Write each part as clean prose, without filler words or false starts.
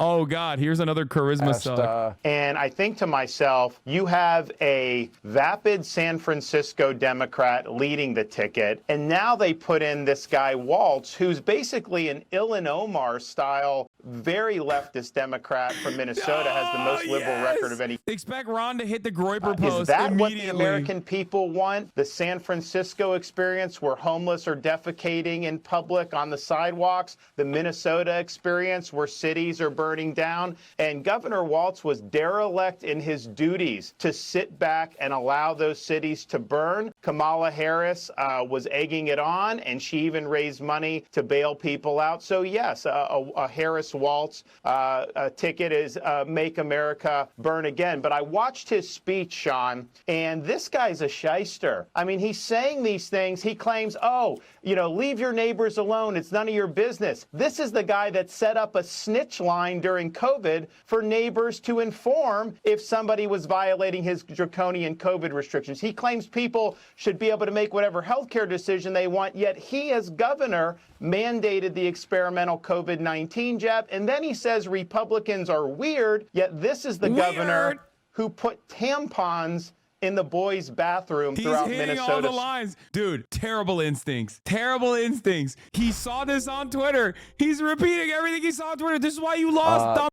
Oh, God, here's another charisma suck. And I think to myself, you have a vapid San Francisco Democrat leading the ticket, and now they put in this guy Walz, who's basically an Ilhan Omar-style, very leftist Democrat from Minnesota, has the most liberal record of any. Expect Ron to hit the Groyper post Is that what the immediately. American people want? The San Francisco experience where homeless are defecating in public on the sidewalks? The Minnesota experience where cities are burning down? And Governor Walz was derelict in his duties to sit back and allow those cities to burn. Kamala Harris was egging it on, and she even raised money to bail people out. So yes, a Harris-Walz ticket is Make America Burn Again. But I watched his speech, Sean, and this guy's a shyster. I mean, he's saying these things. He claims, oh, you know, leave your neighbors alone. It's none of your business. This is the guy that set up a snitch line during COVID for neighbors to inform if somebody was violating his draconian COVID restrictions. He claims people should be able to make whatever healthcare decision they want, yet he, as governor, mandated the experimental COVID-19 jab. And then he says Republicans are weird, yet this is the governor who put tampons in the boys' bathroom throughout Minnesota. He's hitting all the lines. Dude, terrible instincts. Terrible instincts. He saw this on Twitter. He's repeating everything he saw on Twitter. This is why you lost, dumb.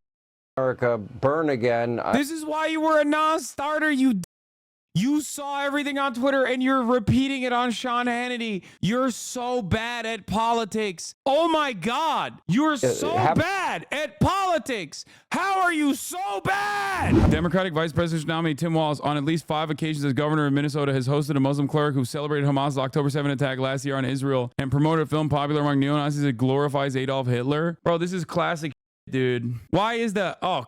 America Burn Again. This is why you were a non-starter, You saw everything on Twitter and you're repeating it on Sean Hannity. You're so bad at politics. Oh my God. You're so bad at politics. How are you so bad? Democratic Vice President nominee Tim Walz, on at least 5 occasions as governor of Minnesota, has hosted a Muslim cleric who celebrated Hamas' October 7 attack last year on Israel and promoted a film popular among neo-Nazis that glorifies Adolf Hitler. Bro, this is classic. Dude, why is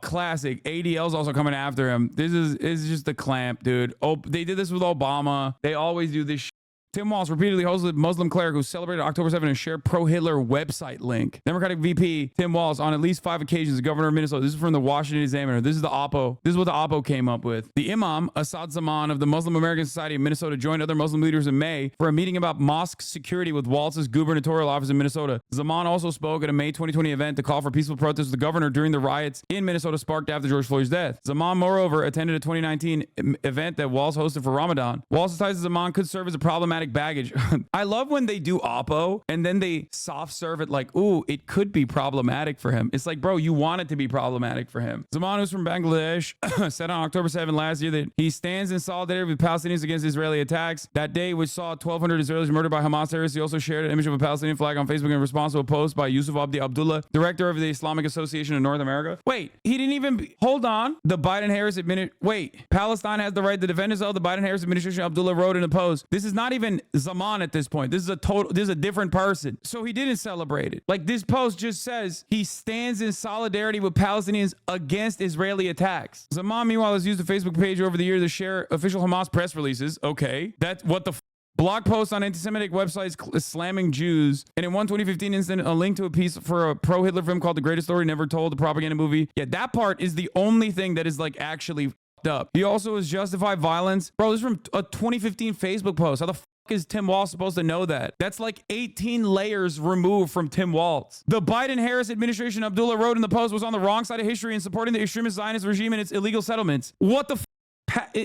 classic ADL's also coming after him? This is just the clamp, dude. Oh, they did this with Obama. They always do this. Tim Walz repeatedly hosted Muslim cleric who celebrated October 7 and shared pro-Hitler website link. Democratic VP Tim Walz, on at least 5 occasions, the governor of Minnesota. This is from the Washington Examiner. This is the Oppo. This is what the Oppo came up with. The Imam, Assad Zaman of the Muslim American Society of Minnesota, joined other Muslim leaders in May for a meeting about mosque security with Walz's gubernatorial office in Minnesota. Zaman also spoke at a May 2020 event to call for peaceful protests with the governor during the riots in Minnesota sparked after George Floyd's death. Zaman, moreover, attended a 2019 event that Walz hosted for Ramadan. Walz's ties to Zaman could serve as a problematic baggage. I love when they do Oppo and then they soft serve it like, ooh, it could be problematic for him. It's like, bro, you want it to be problematic for him. Zaman, who's from Bangladesh, said on October 7 last year that he stands in solidarity with Palestinians against Israeli attacks. That day, which saw 1,200 Israelis murdered by Hamas terrorists, he also shared an image of a Palestinian flag on Facebook in response to a post by Yusuf Abdi Abdullah, director of the Islamic Association in North America. Wait, he didn't even, hold on. The Biden-Harris administration, Palestine has the right to defend itself. The Biden-Harris administration, Abdullah wrote in a post. This is not even Zaman at this point. This is a different person. So he didn't celebrate it. Like, this post just says he stands in solidarity with Palestinians against Israeli attacks. Zaman, meanwhile, has used the Facebook page over the years to share official Hamas press releases. Okay. That's what the blog posts on anti-Semitic websites slamming Jews. And in one 2015 incident, a link to a piece for a pro-Hitler film called The Greatest Story Never Told, the propaganda movie. Yeah, that part is the only thing that is like actually up. He also has justified violence. Bro, this is from a 2015 Facebook post. How the is Tim Walz supposed to know that? That's like 18 layers removed from Tim Walz. The Biden-Harris administration, Abdullah wrote in the post, was on the wrong side of history in supporting the extremist Zionist regime and its illegal settlements. What the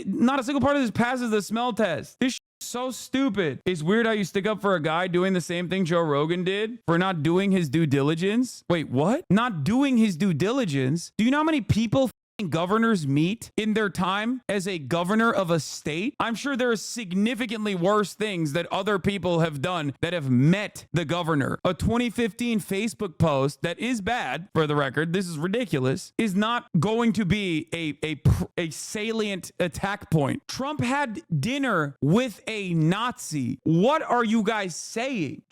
not a single part of this passes the smell test. This is so stupid. It's weird how you stick up for a guy doing the same thing Joe Rogan did for not doing his due diligence. Wait, what? Not doing his due diligence? Do you know how many people governors meet in their time as a governor of a state? I'm sure there are significantly worse things that other people have done that have met the governor. A 2015 Facebook post that is bad, for the record, this is ridiculous, is not going to be a salient attack point. Trump had dinner with a Nazi. What are you guys saying?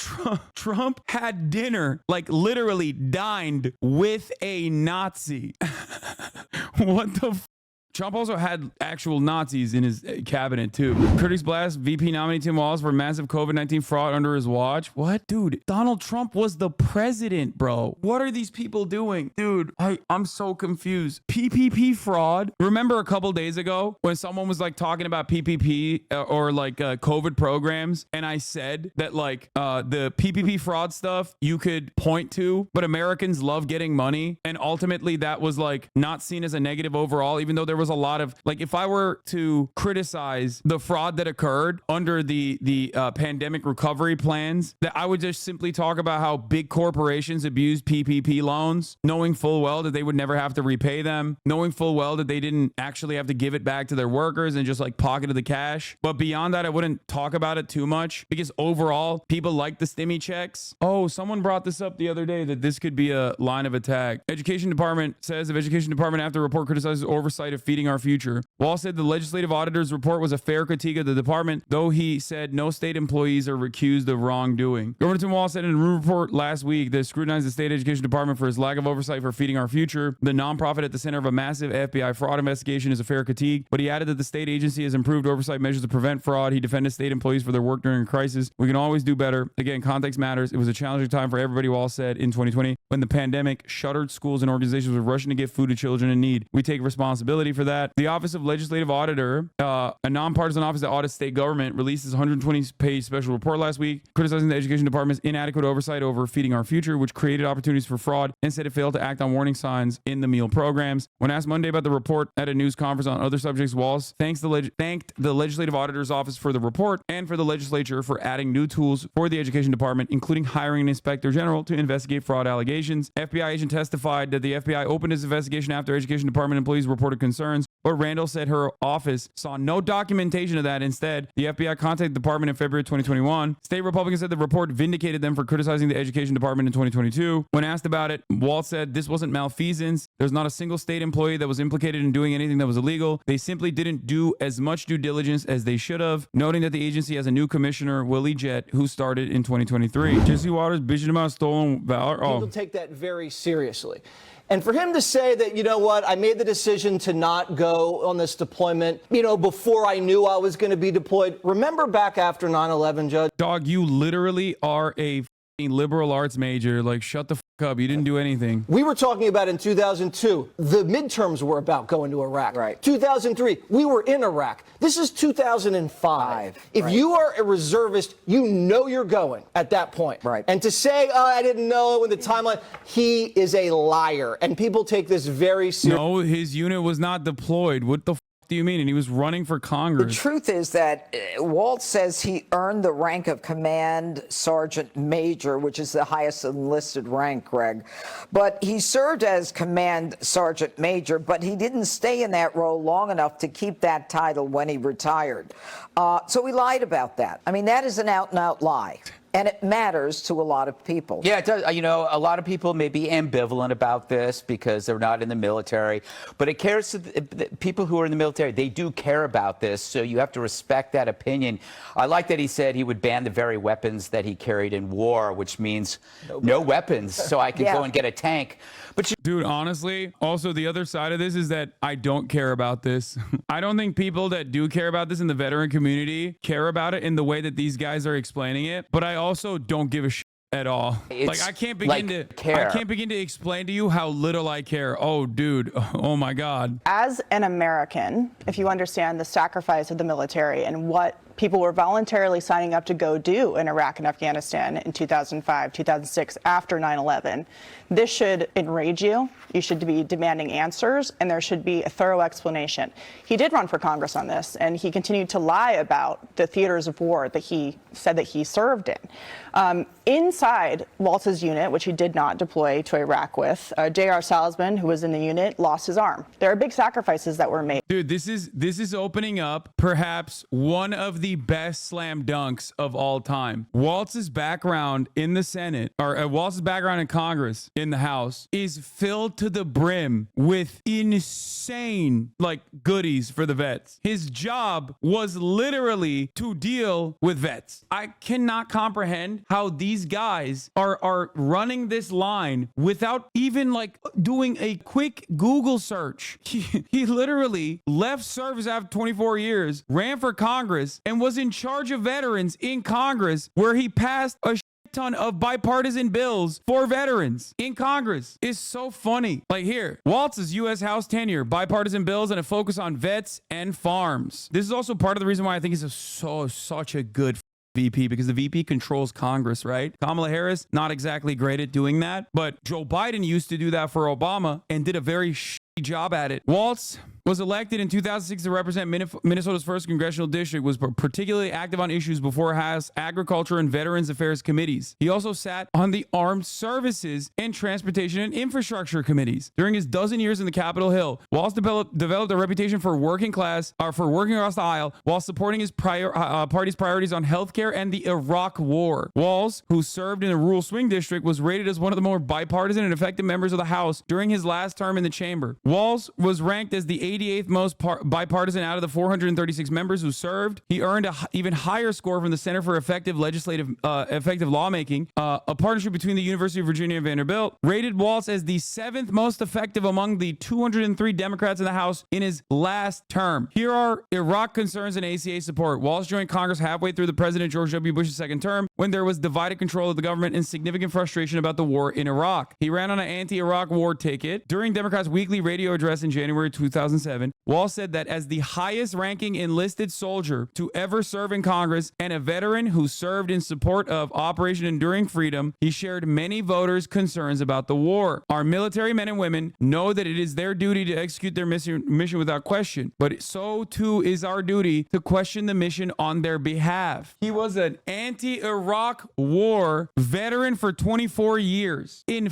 Trump had dinner, like literally dined with a Nazi. What the Trump also had actual Nazis in his cabinet too. Critics blast VP nominee Tim Walz for massive COVID-19 fraud under his watch. What? Dude, Donald Trump was the president, bro. What are these people doing? Dude, I'm so confused. PPP fraud. Remember a couple days ago when someone was like talking about PPP or like COVID programs, and I said that like the PPP fraud stuff you could point to, but Americans love getting money, and ultimately that was like not seen as a negative overall, even though there was a lot of like, if I were to criticize the fraud that occurred under the pandemic recovery plans, that I would just simply talk about how big corporations abused PPP loans, knowing full well that they would never have to repay them, knowing full well that they didn't actually have to give it back to their workers and just like pocketed the cash. But beyond that, I wouldn't talk about it too much because overall people like the stimmy checks. Oh, someone brought this up the other day that this could be a line of attack. Education Department says of Education Department after report criticizes oversight of feeding our future. Walz said the legislative auditor's report was a fair critique of the department, though he said no state employees are accused of wrongdoing. Governor Tim Walz said in a report last week that scrutinized the state education department for its lack of oversight for feeding our future. The nonprofit at the center of a massive FBI fraud investigation is a fair critique, but he added that the state agency has improved oversight measures to prevent fraud. He defended state employees for their work during a crisis. We can always do better. Again, context matters. It was a challenging time for everybody, Walz said in 2020 when the pandemic shuttered schools and organizations were rushing to get food to children in need. We take responsibility for that. The Office of Legislative Auditor, a nonpartisan office that audits state government, released its 120-page special report last week criticizing the education department's inadequate oversight over feeding our future, which created opportunities for fraud and said it failed to act on warning signs in the meal programs. When asked Monday about the report at a news conference on other subjects, Walz thanked the Legislative Auditor's Office for the report and for the legislature for adding new tools for the education department, including hiring an inspector general to investigate fraud allegations. FBI agent testified that the FBI opened its investigation after education department employees reported concerns, but Randall said her office saw no documentation of that. Instead, the FBI contacted the department in February 2021. State Republicans said the report vindicated them for criticizing the education department in 2022. When asked about it, Walz said this wasn't malfeasance. There's not a single state employee that was implicated in doing anything that was illegal. They simply didn't do as much due diligence as they should have, noting that the agency has a new commissioner, Willie Jett, who started in 2023. Jesse Waters bitching about stolen valor. People take that very seriously. And for him to say that, you know what, I made the decision to not go on this deployment, before I knew I was going to be deployed. Remember back after 9/11, Judge? Dog, you literally are a f***ing liberal arts major. Like, shut the f*** up. You didn't do anything. We were talking about in 2002, the midterms were about going to Iraq. Right. 2003, we were in Iraq. This is 2005. If you are a reservist, you know you're going at that point. Right. And to say, I didn't know in the timeline, he is a liar. And people take this very seriously. No, his unit was not deployed. What the f*** do you mean? And he was running for Congress. The truth is that Walz says he earned the rank of Command Sergeant Major, which is the highest enlisted rank, Greg. But he served as Command Sergeant Major, but he didn't stay in that role long enough to keep that title when he retired. So he lied about that. I mean, that is an out-and-out lie. And it matters to a lot of people. Yeah, it does. A lot of people may be ambivalent about this because they're not in the military. But it cares to the people who are in the military. They do care about this. So you have to respect that opinion. I like that he said he would ban the very weapons that he carried in war, which means no weapons. So I can go and get a tank. But dude, honestly, also the other side of this is that I don't care about this. I don't think people that do care about this in the veteran community care about it in the way that these guys are explaining it. But I also don't give a shit at all. Like I can't begin to explain to you how little I care. Oh, dude. Oh my God. As an American, if you understand the sacrifice of the military and what people were voluntarily signing up to go do in Iraq and Afghanistan in 2005, 2006, after 9/11, this should enrage you. You should be demanding answers, and there should be a thorough explanation. He did run for Congress on this, and he continued to lie about the theaters of war that he said that he served in. Inside Walz's unit, which he did not deploy to Iraq with, J.R. Salzman, who was in the unit, lost his arm. There are big sacrifices that were made. Dude, this is opening up perhaps one of the best slam dunks of all time. Walz's background in the Senate, or Walz's background in Congress, in the House, is filled to the brim with insane, like, goodies for the vets. His job was literally to deal with vets. I cannot comprehend how these guys are running this line without even, like, doing a quick Google search. He literally left service after 24 years, ran for Congress, and was in charge of veterans in Congress, where he passed a ton of bipartisan bills for veterans in Congress. It's so funny. Like here, Walz's U.S. House tenure, bipartisan bills, and a focus on vets and farms. This is also part of the reason why I think he's such a good VP, because the VP controls Congress, right? Kamala Harris, not exactly great at doing that, but Joe Biden used to do that for Obama and did a very shitty job at it. Walz was elected in 2006 to represent Minnesota's 1st congressional district, was particularly active on issues before House Agriculture and Veterans Affairs committees. He also sat on the Armed Services and Transportation and Infrastructure committees. During his dozen years in the Capitol Hill, Walz developed a reputation for working across the aisle while supporting his party's priorities on healthcare and the Iraq War. Walz, who served in the rural swing district, was rated as one of the more bipartisan and effective members of the House during his last term in the chamber. Walz was ranked as the 88th most bipartisan out of the 436 members who served. He earned an even higher score from the Center for Effective Lawmaking, a partnership between the University of Virginia and Vanderbilt, rated Walz as the 7th most effective among the 203 Democrats in the House in his last term. Here are Iraq concerns and ACA support. Walz joined Congress halfway through the President George W. Bush's second term, when there was divided control of the government and significant frustration about the war in Iraq. He ran on an anti-Iraq war ticket. During Democrats' weekly radio address in January 2007, Walz said that as the highest ranking enlisted soldier to ever serve in Congress and a veteran who served in support of Operation Enduring Freedom, he shared many voters' concerns about the war. Our military men and women know that it is their duty to execute their mission without question, but so too is our duty to question the mission on their behalf. He was an anti-Iraq war veteran for 24 years. In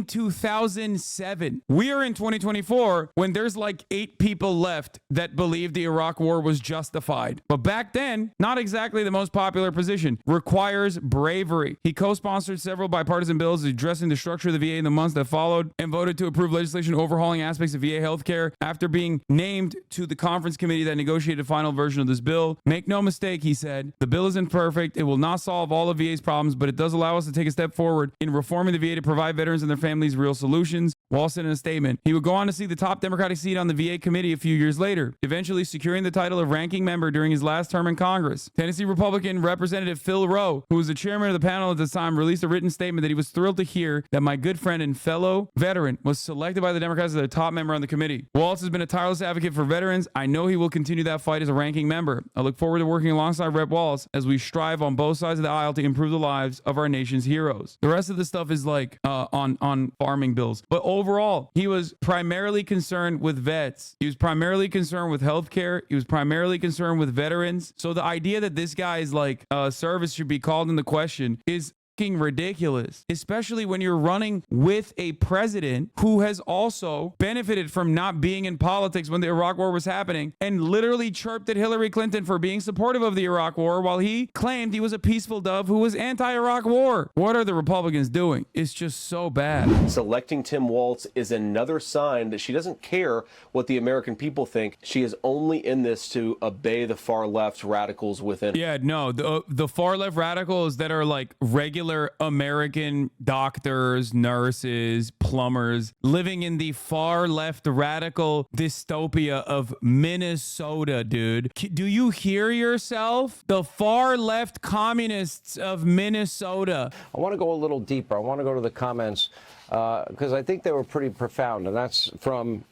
2007. We are in 2024 when there's like 8 people left that believe the Iraq war was justified. But back then, not exactly the most popular position. Requires bravery. He co-sponsored several bipartisan bills addressing the structure of the VA in the months that followed, and voted to approve legislation overhauling aspects of VA healthcare after being named to the conference committee that negotiated a final version of this bill. Make no mistake, he said, the bill isn't perfect. It will not solve all of VA's problems, but it does allow us to take a step forward in reforming the VA to provide veterans and their families real solutions. Walz said in a statement, he would go on to see the top Democratic seat on the VA committee a few years later, eventually securing the title of ranking member during his last term in Congress. Tennessee Republican Representative Phil Rowe, who was the chairman of the panel at the time, released a written statement that he was thrilled to hear that my good friend and fellow veteran was selected by the Democrats as their top member on the committee. Walz has been a tireless advocate for veterans. I know he will continue that fight as a ranking member. I look forward to working alongside Rep. Walz as we strive on both sides of the aisle to improve the lives of our nation's heroes. The rest of the stuff is like on farming bills. But overall, he was primarily concerned with vets. He was primarily concerned with healthcare. He was primarily concerned with veterans. So the idea that this guy's like service should be called into question is ridiculous, especially when you're running with a president who has also benefited from not being in politics when the Iraq war was happening and literally chirped at Hillary Clinton for being supportive of the Iraq war while he claimed he was a peaceful dove who was anti-Iraq war. What are the Republicans doing? It's just so bad. Selecting Tim Walz is another sign that she doesn't care what the American people think. She is only in this to obey the far left radicals within. Yeah, no, the far left radicals that are like regular American doctors, nurses, plumbers living in the far left radical dystopia of Minnesota, dude. Do you hear yourself? The far left communists of Minnesota. I want to go a little deeper. I want to go to the comments because I think they were pretty profound, and that's from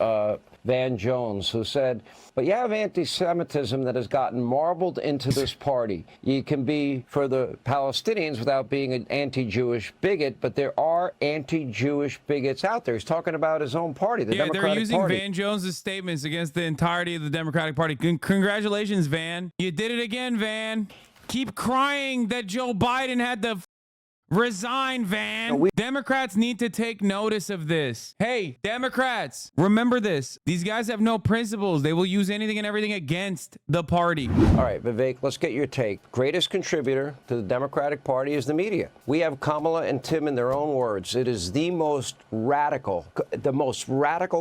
Van Jones, who said, but you have anti-Semitism that has gotten marbled into this party. You can be for the Palestinians without being an anti-Jewish bigot, but there are anti-Jewish bigots out there. He's talking about his own party, the Democratic Party. They're using Van Jones's statements against the entirety of the Democratic Party. Congratulations, Van. You did it again, Van. Keep crying that Joe Biden had the Resign, Van. Democrats need to take notice of this. Hey, Democrats, remember this. These guys have no principles. They will use anything and everything against the party. All right, Vivek, let's get your take. Greatest contributor to the Democratic Party is the media. We have Kamala and Tim in their own words. It is the most radical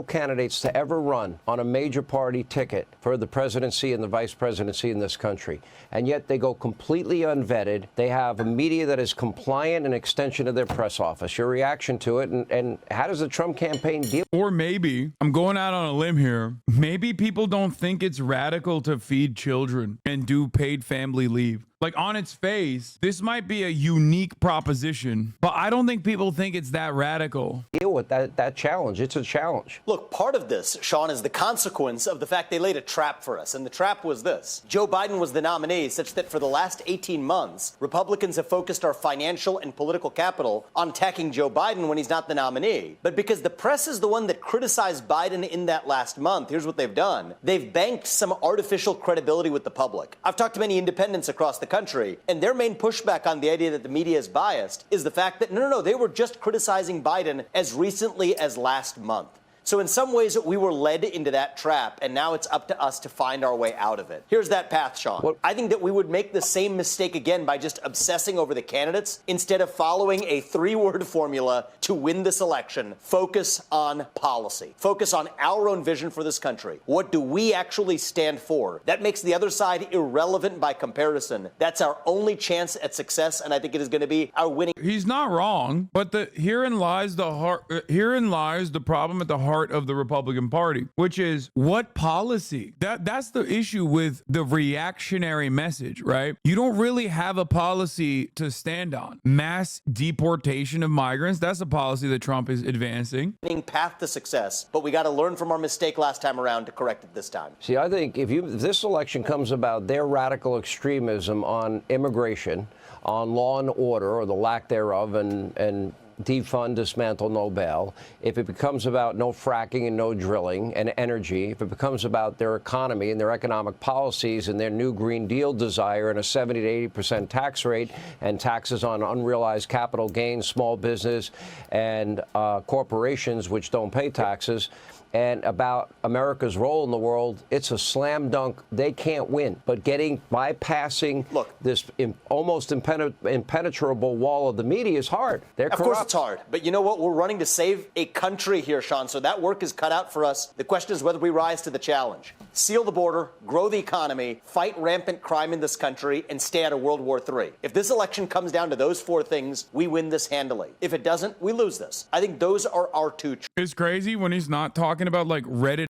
candidates to ever run on a major party ticket for the presidency and the vice presidency in this country. And yet they go completely unvetted. They have a media that is compliant, an extension of their press office. Your reaction to it, and how does the Trump campaign deal? Or maybe, I'm going out on a limb here, maybe people don't think it's radical to feed children and do paid family leave. Like, on its face, this might be a unique proposition, but I don't think people think it's that radical. Deal with that challenge. It's a challenge. Look, part of this, Sean, is the consequence of the fact they laid a trap for us. And the trap was this. Joe Biden was the nominee, such that for the last 18 months, Republicans have focused our financial and political capital on attacking Joe Biden when he's not the nominee. But because the press is the one that criticized Biden in that last month, here's what they've done. They've banked some artificial credibility with the public. I've talked to many independents across the country, and their main pushback on the idea that the media is biased is the fact that, no, they were just criticizing Biden as recently as last month. So in some ways, we were led into that trap, and now it's up to us to find our way out of it. Here's that path, Sean. I think that we would make the same mistake again by just obsessing over the candidates instead of following a 3-word formula to win this election. Focus on policy. Focus on our own vision for this country. What do we actually stand for? That makes the other side irrelevant by comparison. That's our only chance at success, and I think it is going to be our winning. He's not wrong, but herein lies the problem at the heart of the Republican Party, which is what policy? That's the issue with the reactionary message, right? You don't really have a policy to stand on. Mass deportation of migrants, that's a policy that Trump is advancing. Path to success, but we got to learn from our mistake last time around to correct it this time. See, I think if this election comes about their radical extremism on immigration, on law and order, or the lack thereof, and defund, dismantle, no bail, if it becomes about no fracking and no drilling and energy, if it becomes about their economy and their economic policies and their new Green Deal desire and a 70 to 80% tax rate and taxes on unrealized capital gains, small business and corporations which don't pay taxes, and about America's role in the world, it's a slam dunk. They can't win. But bypassing this almost impenetrable wall of the media is hard. They're corrupt. Of course it's hard. But you know what? We're running to save a country here, Sean. So that work is cut out for us. The question is whether we rise to the challenge. Seal the border, grow the economy, fight rampant crime in this country, and stay out of World War III. If this election comes down to those 4 things, we win this handily. If it doesn't, we lose this. I think those are our 2 choices. It's crazy when he's not talking about like Reddit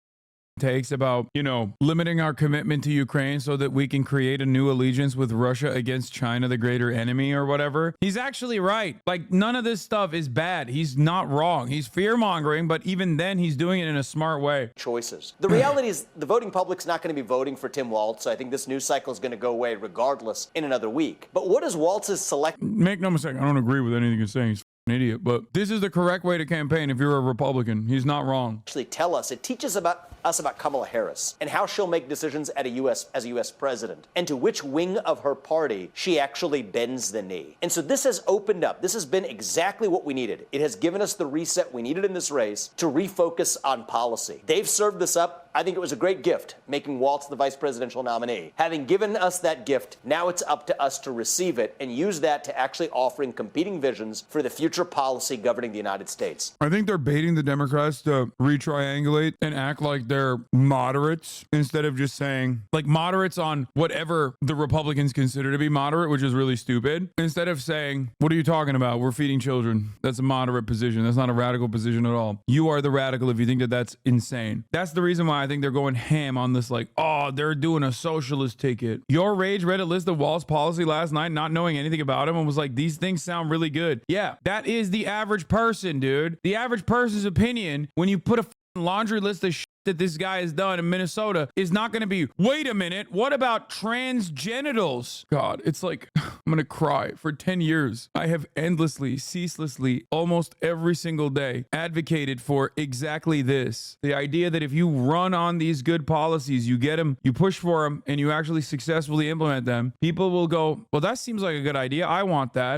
takes about, limiting our commitment to Ukraine so that we can create a new allegiance with Russia against China, the greater enemy, or whatever. He's actually right. Like, none of this stuff is bad. He's not wrong. He's fear-mongering, but even then, he's doing it in a smart way. Choices. The reality is the voting public's not going to be voting for Tim Walz. So I think this news cycle is going to go away regardless in another week. But what is Walz's select? Make no mistake, I don't agree with anything he's saying. He's an idiot, but this is the correct way to campaign if you're a Republican. He's not wrong. Actually tell us. It teaches us about Kamala Harris and how she'll make decisions as a U.S. president and to which wing of her party she actually bends the knee. And so this has opened up. This has been exactly what we needed. It has given us the reset we needed in this race to refocus on policy. They've served this up. I think it was a great gift making Walz the vice presidential nominee. Having given us that gift, now it's up to us to receive it and use that to actually offering competing visions for the future policy governing the United States. I think they're baiting the Democrats to retriangulate and act like they're moderates instead of just saying like moderates on whatever the Republicans consider to be moderate, which is really stupid. Instead of saying, what are you talking about? We're feeding children. That's a moderate position. That's not a radical position at all. You are the radical if you think that that's insane. That's the reason why I think they're going ham on this, like, oh, they're doing a socialist ticket. Your Rage read a list of Walz policy last night, not knowing anything about him, and was like, these things sound really good. Yeah, that is the average person, dude. The average person's opinion when you put a laundry list of shit that this guy has done in Minnesota is not going to be, wait a minute, what about transgenitals? God, it's like, I'm going to cry. For 10 years, I have endlessly, ceaselessly, almost every single day advocated for exactly this. The idea that if you run on these good policies, you get them, you push for them, and you actually successfully implement them, people will go, well, that seems like a good idea. I want that.